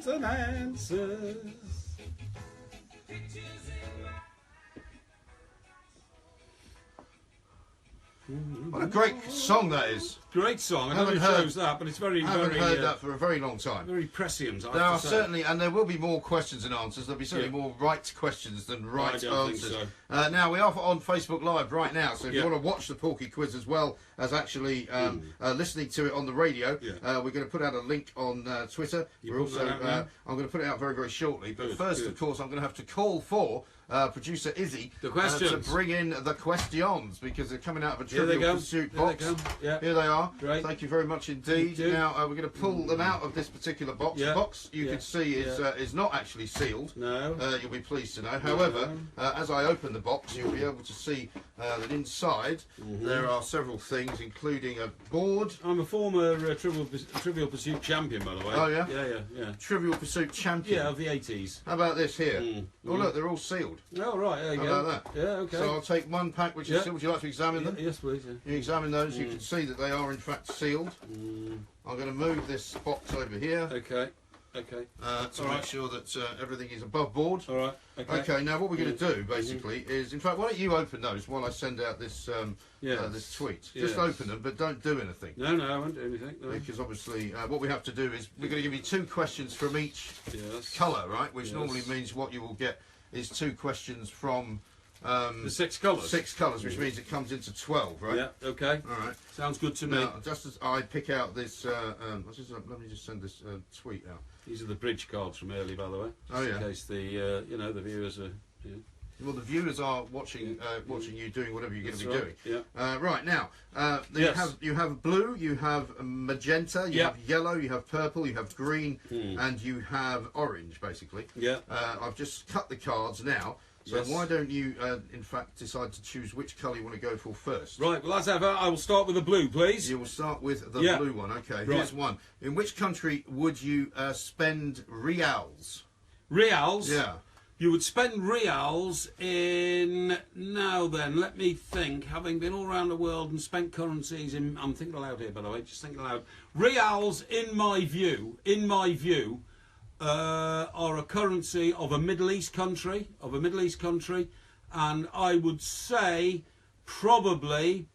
questions and answers. What a great song that is. Great song. I know it shows that, but it's very, haven't heard that for a very long time. Very prescient. There are certainly, and there will be more questions and answers. Therell be certainly more right questions than right answers. Think so. Now, we are on Facebook Live right now, so if you want to watch the Porky quiz as well as actually listening to it on the radio, we're going to put out a link on Twitter. We're also, I'm going to put it out very, very shortly. But first, of course, I'm going to have to call for producer Izzy to bring in the questions, because they're coming out of a Trivial Pursuit box. Here they are. Great. Thank you very much indeed. Now we're going to pull them out of this particular box. The box you can see is not actually sealed. No. You'll be pleased to know. However, as I open the box, you'll be able to see that inside there are several things, including a board. I'm a former Trivial Pursuit champion, by the way. Oh yeah. Yeah. Trivial Pursuit champion. Yeah, of the 80s. How about this here? Oh look, they're all sealed. Oh right, there you go. How about that? Yeah, okay. So I'll take one pack which is sealed. Would you like to examine them? Yes, please. You examine those, you can see that they are in fact sealed. I'm going to move this box over here. Okay. To make sure that everything is above board. All right. Okay. Now what we're going to do basically is, in fact, why don't you open those while I send out this this tweet? Just open them, but don't do anything. No, I won't do anything. No. Because obviously, what we have to do is we're going to give you 2 questions from each colour, right? Which normally means what you will get is 2 questions from. The 6 colours. 6 colours, which means it comes into 12, right? Yeah. Okay. All right. Sounds good to me. Now, just as I pick out this, let me just send this tweet out. These are the bridge cards from early, by the way. Oh yeah. In case the the viewers are. Well, the viewers are watching watching you doing whatever you're going to be doing. Yeah. Right now, you have blue, you have magenta, you have yellow, you have purple, you have green, and you have orange, basically. Yeah. I've just cut the cards now. So why don't you, in fact, decide to choose which colour you want to go for first? Right, well, as ever, I will start with the blue, please. You will start with the blue one. Okay, here's one. In which country would you spend reals? Reals? Yeah. You would spend reals in... Now then, let me think. Having been all around the world and spent currencies in... I'm thinking aloud here, by the way, just thinking aloud. Reals, in my view... are a currency of a Middle East country, and I would say probably,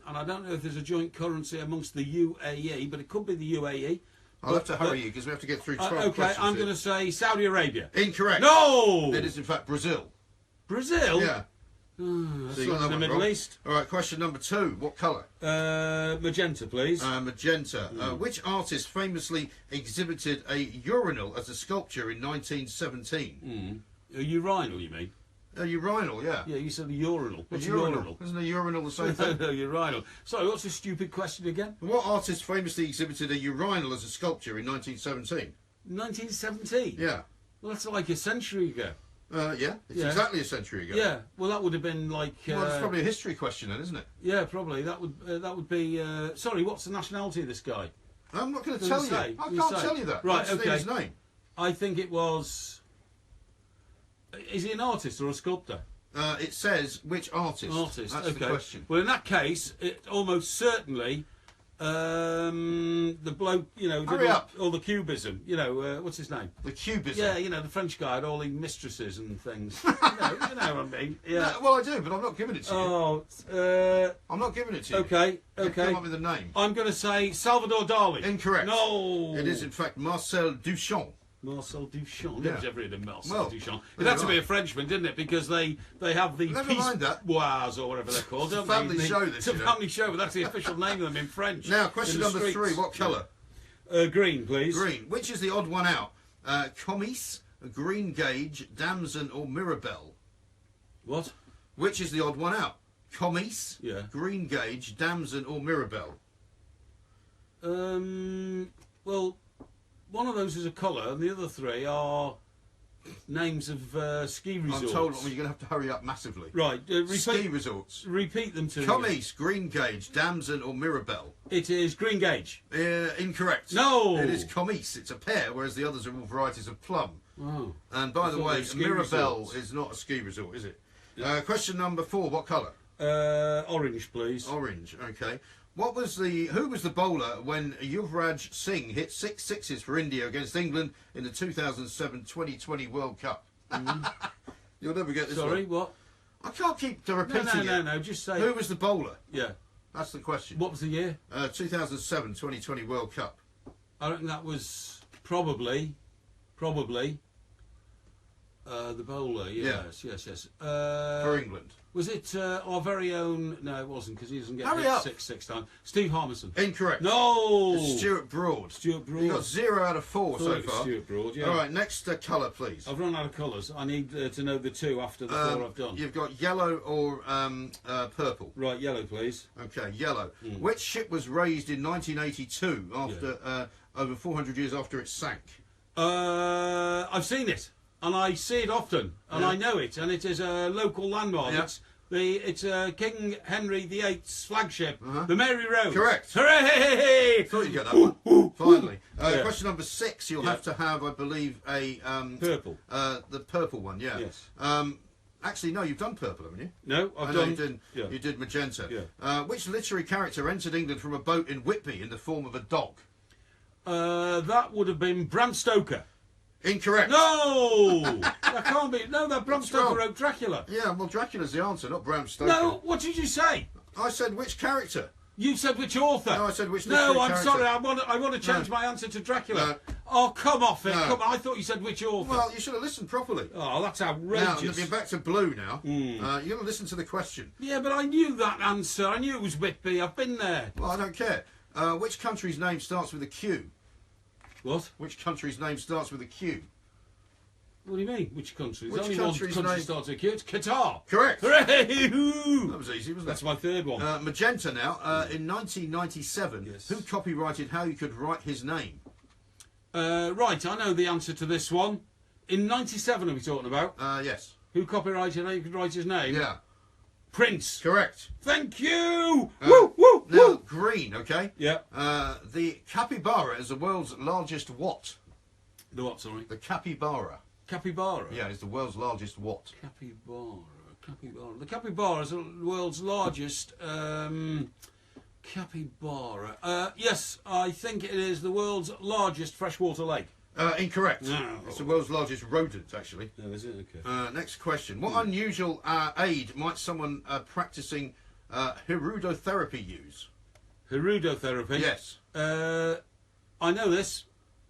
and I don't know if there's a joint currency amongst the UAE, but it could be the UAE. I'll have to hurry you because we have to get through 12 questions. Okay, I'm going to say Saudi Arabia. Incorrect. No! It is in fact Brazil. Brazil? Yeah. That's so not in the Middle East. All right, question number 2. What colour? Magenta, please. Magenta. Which artist famously exhibited a urinal as a sculpture in 1917? A urinal, you mean? A urinal, yeah. Yeah, you said a urinal. What's a urinal? Isn't a urinal the same thing? No, urinal. Sorry, what's the stupid question again? What artist famously exhibited a urinal as a sculpture in 1917? 1917? Yeah. Well, that's like a century ago. Yeah, it's exactly a century ago. Yeah, well, that would have been like. Well, it's probably a history question, then, isn't it? Yeah, probably. That would be. Sorry, what's the nationality of this guy? I'm not going to tell you. I can't tell you that. Right, okay. His name. I think it was. Is he an artist or a sculptor? It says which artist. Artist. That's the question. Well, in that case, it almost certainly. The bloke, Hurry up. All the cubism, what's his name? The cubism. Yeah, the French guy had all the mistresses and things. you know what I mean? Yeah. No, well, I do, but I'm not giving it to you. Oh, I'm not giving it to you. Okay. Come up with a name. I'm going to say Salvador Dali. Incorrect. No. It is in fact Marcel Duchamp. Marcel Duchamp. Never ever heard of Marcel Duchamp. It well, had to be a Frenchman, didn't it? Because they have the Never mind that. Wars or whatever they're called. It's a family show. It's a family show, but that's the official name of them in French. Now, question number 3. What colour? Green, please. Green. Which is the odd one out? Comice, Green Gauge, Damson, or Mirabelle? What? Which is the odd one out? Comice, Green Gauge, Damson, or Mirabelle? Well. One of those is a colour, and the other 3 are names of ski resorts. I'm told you're going to have to hurry up massively. Right. Ski resorts. Repeat them to me. Comice, Green Gauge, Damson, or Mirabelle? It is Green Gauge. Incorrect. No. It is Comice. It's a pear, whereas the others are all varieties of plum. Oh. And by the way, Mirabelle is not a ski resort, is it? Question number 4. What colour? Orange, please. Orange. Okay. Who was the bowler when Yuvraj Singh hit 6 sixes for India against England in the 2007 T20 World Cup? You'll never get this one. Sorry, what? I can't keep repeating it. No, just say... Who was the bowler? Yeah. That's the question. What was the year? 2007 2020 World Cup. I reckon that was probably the bowler. Yes. For England. Was it our very own? No, it wasn't, because he doesn't get Hurry hit up. six times. Steve Harmison. Incorrect. No. It's Stuart Broad. Stuart Broad. You got 0 out of 4 so far. Stuart Broad. Yeah. All right, next colour, please. I've run out of colours. I need to know the 2 after the 4 I've done. You've got yellow or purple. Right, yellow, please. Okay, yellow. Which ship was raised in 1982 after over 400 years after it sank? I've seen it, and I see it often, and I know it, and it is a local landmark. Yeah. It's King Henry VIII's flagship, the Mary Rose. Correct. Hooray! Thought you'd get that one. Finally. Question number 6, you'll have to have, I believe, a... purple. The purple one, yeah. Yes. Actually, no, you've done purple, haven't you? No, I've done... You did magenta. Yeah. Which literary character entered England from a boat in Whitby in the form of a dog? That would have been Bram Stoker. Incorrect. No! That can't be. No, that Bram Stoker wrote Dracula. Yeah, well, Dracula's the answer, not Bram Stoker. No, what did you say? I said which character. You said which author? No, I said which literary I'm character. sorry, I want to change my answer to Dracula. No. Oh, come off it. No. Come on, I thought you said which author. Well, you should have listened properly. Oh, that's Now, outrageous. you're back to blue now. You're going to listen to the question. Yeah, but I knew that answer. I knew it was Whitby. I've been there. Well, I don't care. Which country's name starts with a Q? What? Which country's name starts with a Q? What do you mean? Which country? Which There's only one country's country name- starts with a Q. It's Qatar. Correct. Hooray! Hoo! That was easy, wasn't That's it? my third one. Magenta now. In 1997, Yes. who copyrighted How You Could Write His Name? Right, I know the answer to this one. In 97, are we talking about? Yes. Who copyrighted How You Could Write His Name? Yeah. Prince. Correct. Thank you! Woo, woo, Now, woo! green, okay? Yeah. The capybara is the world's largest what? The what, sorry? The capybara. Capybara? Yeah, it's the world's largest what? Capybara. The capybara is the world's largest capybara. Yes, I think it is the world's largest freshwater lake. Incorrect. No. It's the world's largest rodent, actually. No, is it? Okay. Next question. What unusual aid might someone practicing hirudotherapy use? Hirudotherapy? Yes. I know this.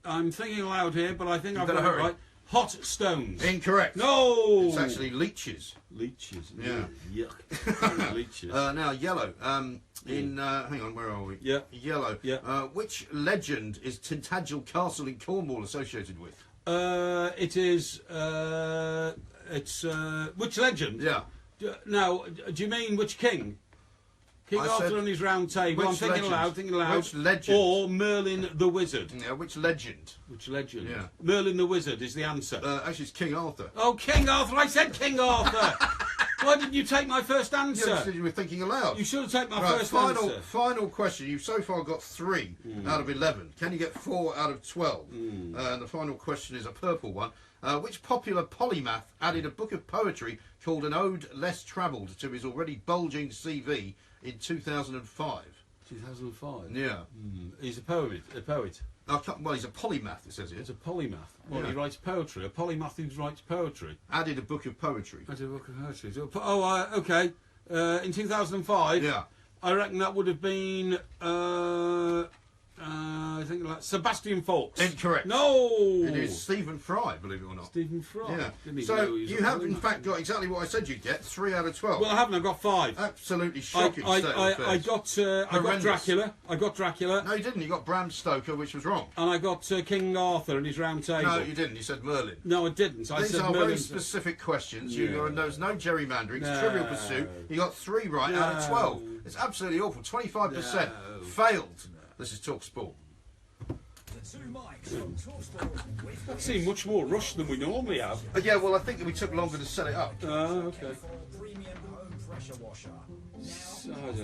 I'm thinking aloud here, but I think I've better got it hurry. right. Hot stones. Incorrect. No! It's actually leeches. Leeches. Yeah. Yuck. Leeches. Now, yellow. Hang on, where are we? Yeah. Yellow. Yeah. Which legend is Tintagel Castle in Cornwall associated with? It is. Which legend? Yeah. Now, do you mean which king? King I Arthur said and his round table. I'm which thinking legend? aloud. Which legend? Or Merlin the Wizard. Yeah, which legend? Which legend? Yeah. Merlin the Wizard is the answer. Actually, it's King Arthur. Oh, King Arthur! I said King Arthur! Why didn't you take my first answer? Yeah, you were thinking aloud. You should have taken my Right, first answer. final question. You've so far got 3 out of 11. Can you get 4 out of 12? And the final question is a purple one. Which popular polymath added a book of poetry called An Ode Less Travelled to his already bulging CV in 2005? 2005? Yeah. He's a poet. Well, he's a polymath, it says here. He's a polymath. Well, Yeah. he writes poetry. A polymath who writes poetry. Added a book of poetry. That's a book of poetry. Okay. In 2005, Yeah. I reckon that would have been, I think, like Sebastian Faulks. Incorrect. No! It is Stephen Fry, believe it or not. Stephen Fry. Yeah. Didn't even So know he was you a have, in polymath. fact, got exactly what I said you'd get. 3 out of 12. Well, I haven't. I've got 5. Absolutely shocking state of I affairs. got Horrendous. Dracula. I got Dracula. No, you didn't. You got Bram Stoker, which was wrong. And I got King Arthur and his round table. No, you didn't. You said Merlin. No, I didn't. I These said are Merlin. very specific questions. Yeah. There's no gerrymandering. It's No. Trivial Pursuit. You got 3 right out of No. 12. It's absolutely awful. 25% No. failed. This is talkSPORT. That seemed much more rushed than we normally have. Yeah, well, I think that we took longer to set it up. Oh, okay. Premium home pressure washer. Now So,